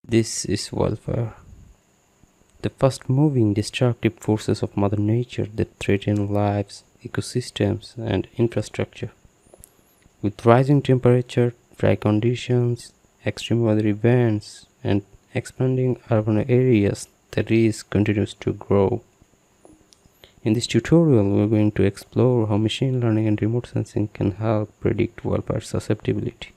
This is wildfire, the fast moving destructive forces of Mother Nature that threaten lives, ecosystems, and infrastructure. With rising temperature, dry conditions, extreme weather events, and expanding urban areas, the risk continues to grow. In this tutorial, we are going to explore how machine learning and remote sensing can help predict wildfire susceptibility.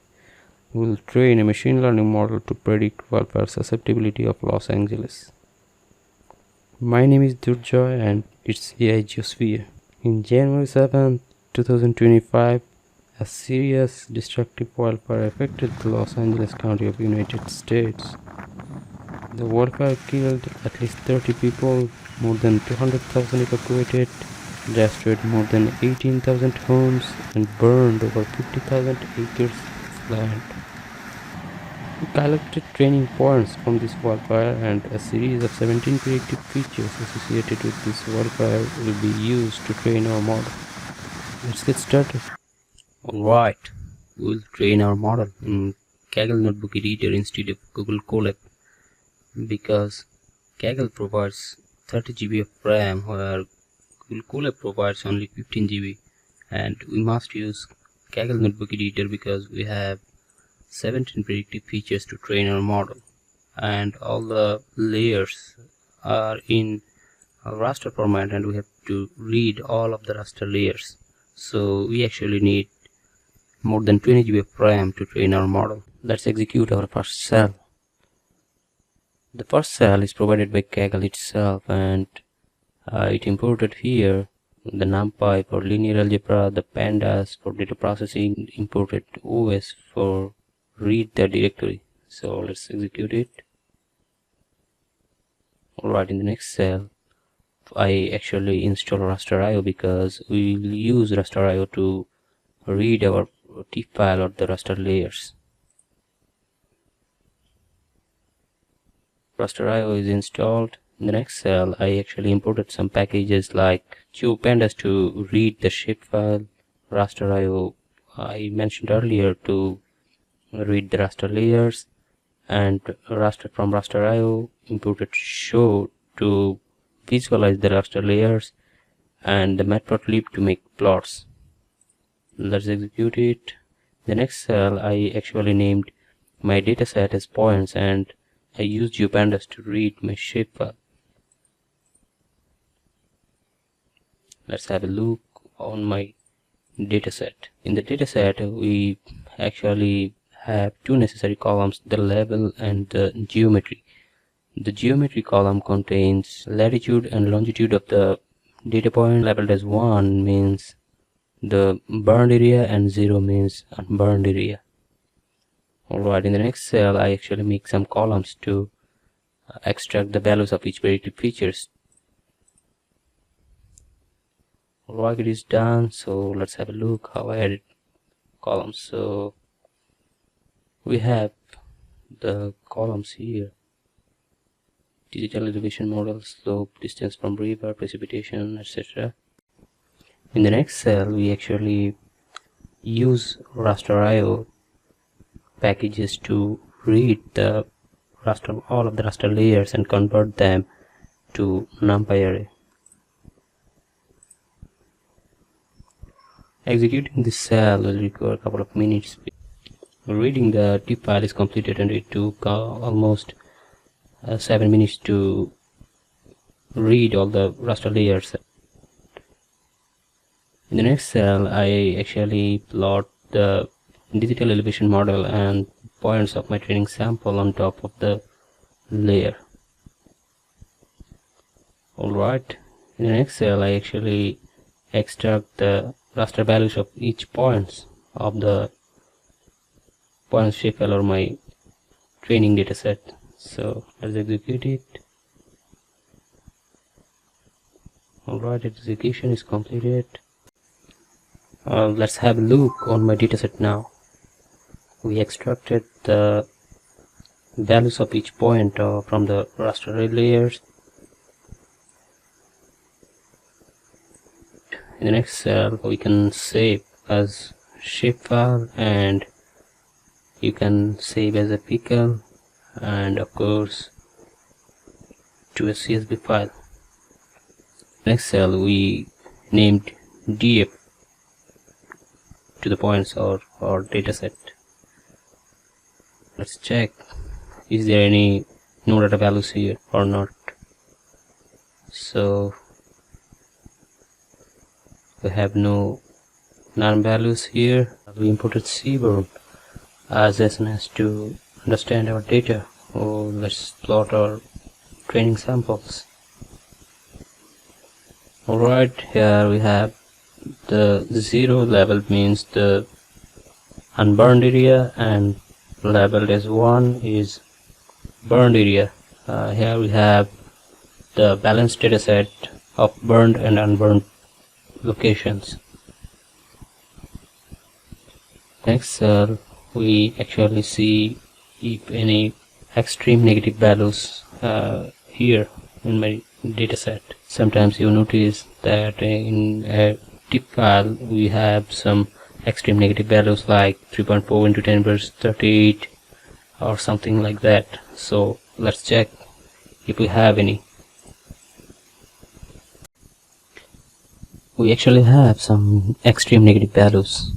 We will train a machine learning model to predict wildfire susceptibility of Los Angeles. My name is Durjoy and it's AI Geosphere. In January 7, 2025, a serious destructive wildfire affected the Los Angeles County of United States. The wildfire killed at least 30 people, more than 200,000 evacuated, destroyed more than 18,000 homes, and burned over 50,000 acres of land. We collected training points from this wildfire, and a series of 17 predictive features associated with this wildfire will be used to train our model. Let's get started. Alright, we will train our model in Kaggle Notebook Editor instead of Google Colab, because Kaggle provides 30 GB of RAM where Google Colab provides only 15 GB, and we must use Kaggle Notebook Editor because we have 17 predictive features to train our model, and all the layers are in a raster format and we have to read all of the raster layers. So we actually need more than 20 GB of RAM to train our model. Let's execute our first cell. The first cell is provided by Kaggle itself, and it imported here the NumPy for linear algebra, the pandas for data processing, imported OS for read the directory. So let's execute it. Alright, in the next cell I actually install raster.io because we will use raster.io to read our TIFF file or the raster layers. Raster.io is installed. In the next cell I actually imported some packages like pandas to read the shapefile, raster.io I mentioned earlier to read the raster layers, and from raster.io imported show to visualize the raster layers, and the matplotlib to make plots. Let's execute it. The next cell I actually named my dataset as points, and I used pandas to read my shapefile. Let's have a look on my dataset. In the dataset we actually have two necessary columns, the label and the geometry. The geometry column contains latitude and longitude of the data point. Labeled as 1 means the burned area and 0 means unburned area. Alright, in the next cell I actually make some columns to extract the values of each predictive features. Alright, it is done. So let's have a look how I added columns. So we have the columns here: digital elevation model, slope, distance from river, precipitation, etc. In the next cell we actually use raster.io packages to read the raster, all of the raster layers, and convert them to NumPy array. Executing this cell will require a couple of minutes. Reading the TIFF file is completed, and it took almost 7 minutes to read all the raster layers. In the next cell I actually plot the digital elevation model and points of my training sample on top of the layer. Alright, in the next cell I actually extract the raster values of each points of the points shapefile or my training dataset. So let's execute it. Alright, execution is completed. Let's have a look on my dataset now. We extracted the values of each point from the raster array layers. In the next cell we can save as shapefile, and you can save as a pickle, and of course to a CSV file. Next cell we named df to the points or dataset. Let's check, is there any no data values here or not. So we have no non values here. We imported cburn as SNS to understand our data. Oh, let's plot our training samples. Alright, here we have the 0 level means the unburned area, and labeled as 1 is burned area. Here we have the balanced dataset of burned and unburned locations. Next cell we actually see if any extreme negative values here in my dataset. Sometimes you notice that in a tip file we have some extreme negative values like 3.4 into 10 versus 38 or something like that. So let's check if we have any. We actually have some extreme negative values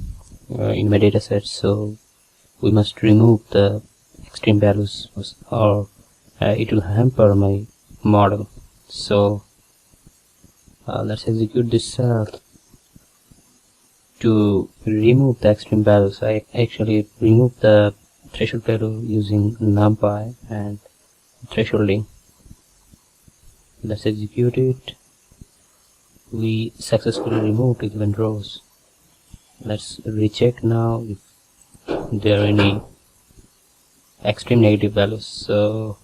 in my dataset, so we must remove the extreme values or it will hamper my model. So let's execute this cell to remove the extreme values. I actually remove the threshold value using numpy and thresholding. Let's execute it. We successfully removed 11 rows. Let's recheck now if there are any extreme negative values. So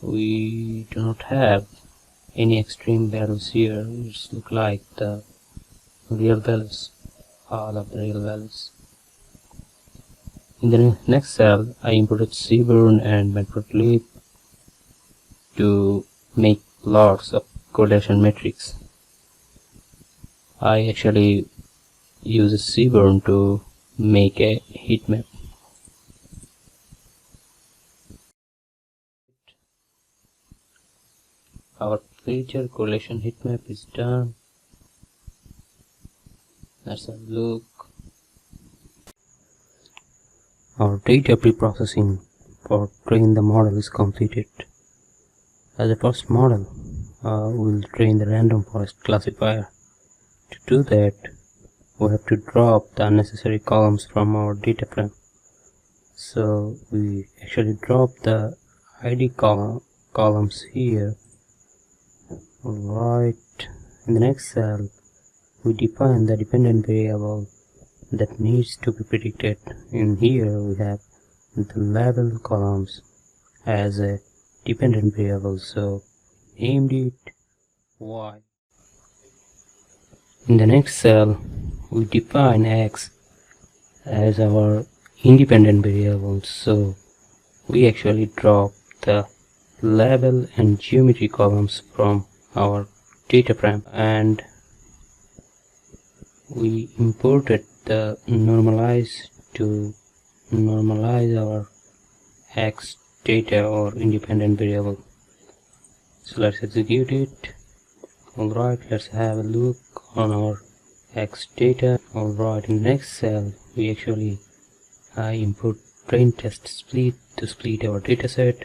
we do not have any extreme values here. It looks like the real values, all of the real values. In the next cell I imported cburn and matplotlib to make lots of correlation metrics. I actually use cburn to make a heat map. Our feature correlation heat map is done. Let's have a look. Our data pre-processing for train the model is completed. As a first model, we will train the random forest classifier. To do that, we have to drop the unnecessary columns from our data frame. So we actually drop the ID columns here. Alright, in the next cell we define the dependent variable that needs to be predicted. In here we have the label columns as a dependent variable, so named it y. In the next cell we define x as our independent variable, so we actually drop the label and geometry columns from our data frame, and we imported the normalize to normalize our x data or independent variable. So let's execute it. Alright, let's have a look on our x data. Alright, in the next cell we actually import train test split to split our dataset.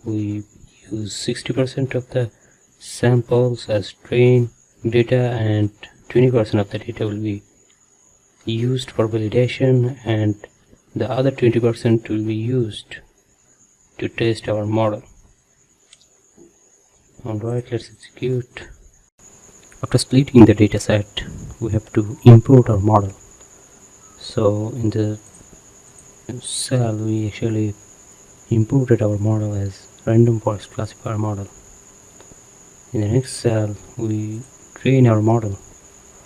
We use 60% of the samples as train data and 20% of the data will be used for validation, and the other 20% will be used to test our model. Alright, let's execute. After splitting the dataset, we have to import our model. So in the cell we actually imported our model as random forest classifier model. In the next cell we train our model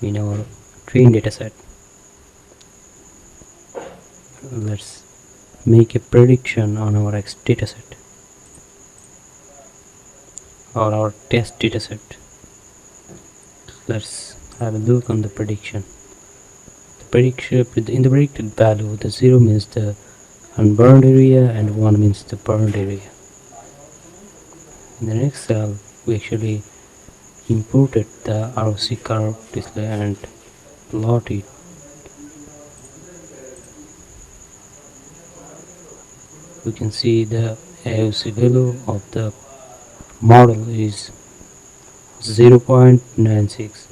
in our train dataset. Let's make a prediction on our X dataset or our test dataset. Let's have a look on the prediction. The prediction in the predicted value, the 0 means the unburned area and 1 means the burned area. In the next cell, we actually imported the ROC curve display and plot it. We can see the AOC value of the model is 0.96.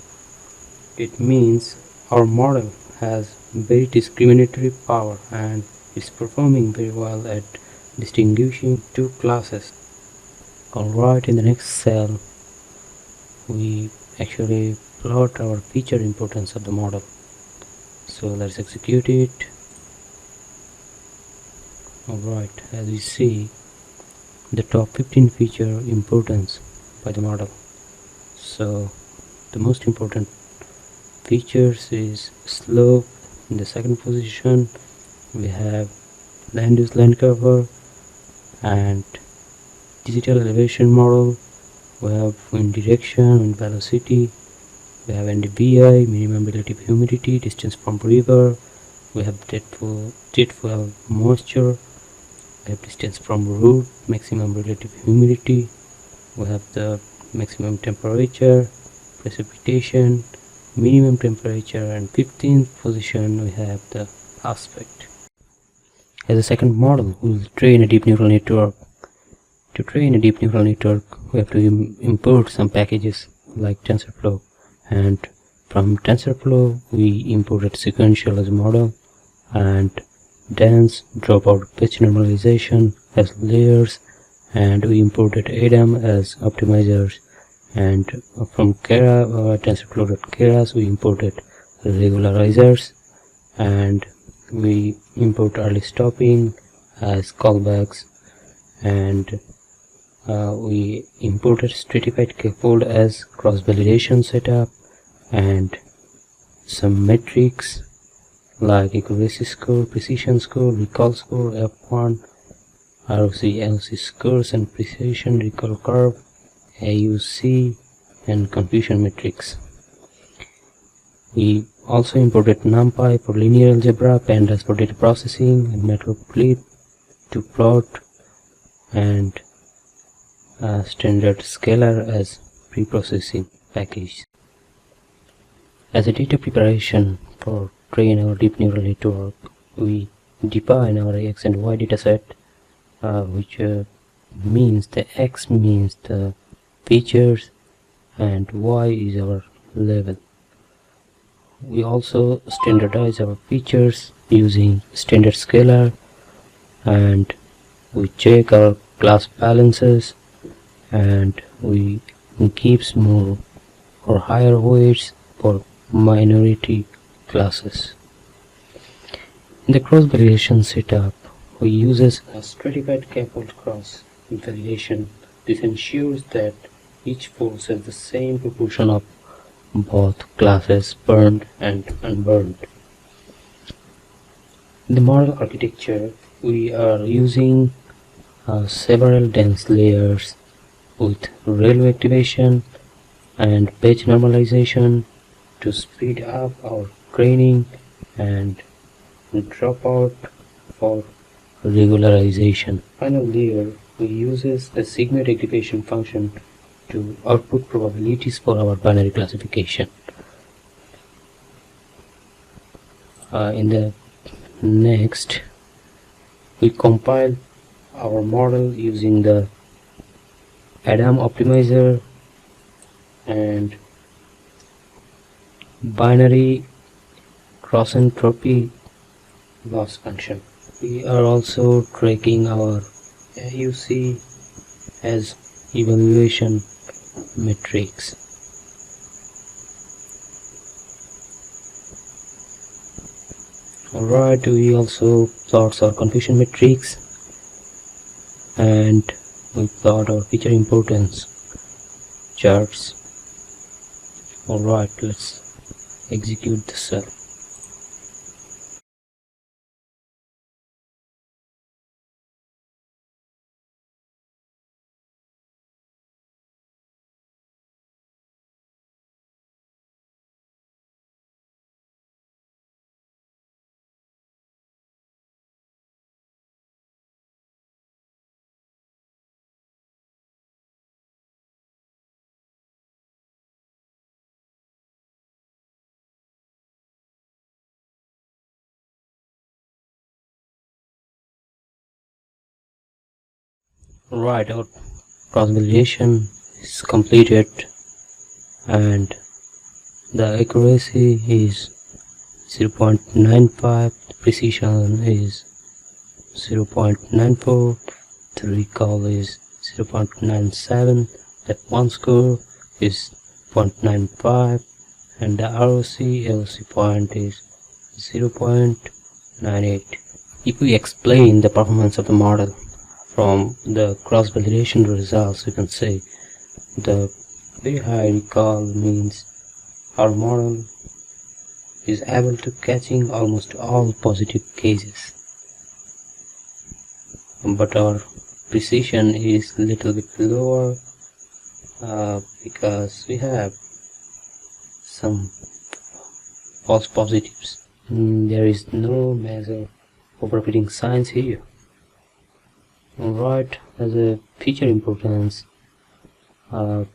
It means our model has very discriminatory power and is performing very well at distinguishing two classes. Alright, in the next cell we actually plot our feature importance of the model. So let's execute it. Alright, as we see the top 15 feature importance by the model. So the most important features is slope. In the second position we have land use land cover and digital elevation model. We have wind direction, wind velocity. We have NDVI, minimum relative humidity, distance from river. We have jet fuel moisture. We have distance from root, maximum relative humidity. We have the maximum temperature, precipitation, minimum temperature, and 15th position we have the aspect. As a second model, we will train a deep neural network. To train a deep neural network, we have to import some packages like TensorFlow, and from TensorFlow we imported sequential as a model, and dense dropout pitch normalization as layers, and we imported ADAM as optimizers, and from TensorFlow.keras we imported regularizers, and we import early stopping as callbacks, and we imported stratified scaffold as cross-validation setup, and some metrics like accuracy score, precision score, recall score, F1, ROC, LC scores, and precision recall curve, AUC, and confusion metrics. We also imported NumPy for linear algebra, pandas for data processing, and matplotlib to plot, and standard scalar as pre-processing package. As a data preparation for train our deep neural network, we define our X and Y dataset, which means the X means the features and Y is our level. We also standardize our features using standard scalar, and we check our class balances, and we keep small or higher weights for minority classes. In the cross-validation setup, we use a stratified scaffold cross validation. This ensures that each force has the same proportion of both classes burned and unburned. In the model architecture, we are using several dense layers with railway activation and page normalization to speed up our training, and dropout for regularization. Final layer, we uses a sigma activation function to output probabilities for our binary classification. In the next, we compile our model using the ADAM optimizer and binary cross entropy loss function. We are also tracking our AUC as evaluation metrics. Alright, we also plot our confusion metrics, and we plot our feature importance charts. Alright, let's execute the cell. Right, our cross validation is completed and the accuracy is 0.95, the precision is 0.94, the recall is 0.97, that one score is 0.95, and the ROC point is 0.98. If we explain the performance of the model from the cross-validation results, we can say the very high recall means our model is able to catching almost all positive cases, but our precision is little bit lower because we have some false positives. There is no major overfitting signs here. Alright, as a feature importance, the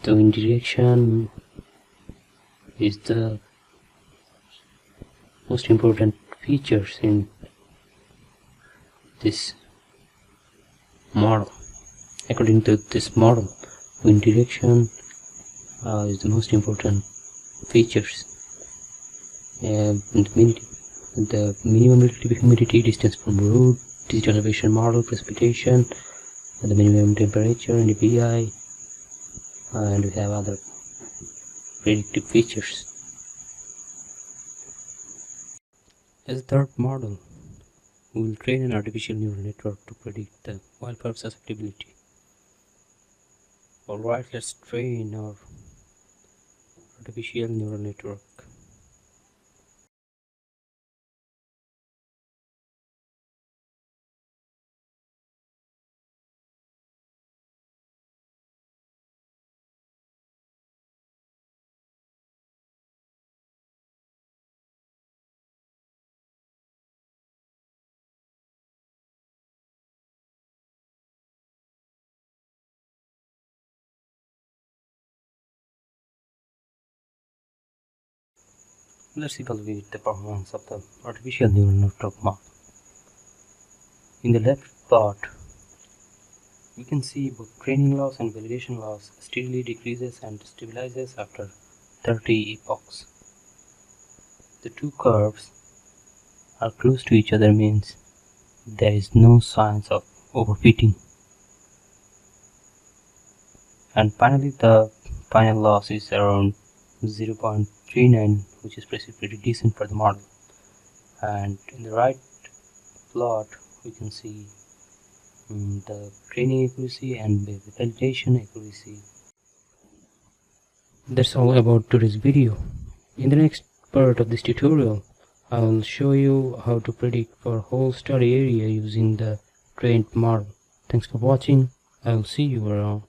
wind direction is the most important features in this model. According to this model, wind direction is the most important features. The minimum relative humidity, distance from root, digital elevation model, precipitation, the minimum temperature and the VI, and we have other predictive features. As a third model, we will train an artificial neural network to predict the wildfire susceptibility. Alright, let's train our artificial neural network. Let's evaluate the performance of the artificial neural network model. In the left plot, we can see both training loss and validation loss steadily decreases and stabilizes after 30 epochs. The two curves are close to each other, means there is no signs of overfitting. And finally, the final loss is around 0.39, which is pretty decent for the model. And in the right plot, we can see the training accuracy and the validation accuracy. That's all about today's video. In the next part of this tutorial, I will show you how to predict for whole study area using the trained model. Thanks for watching. I will see you around.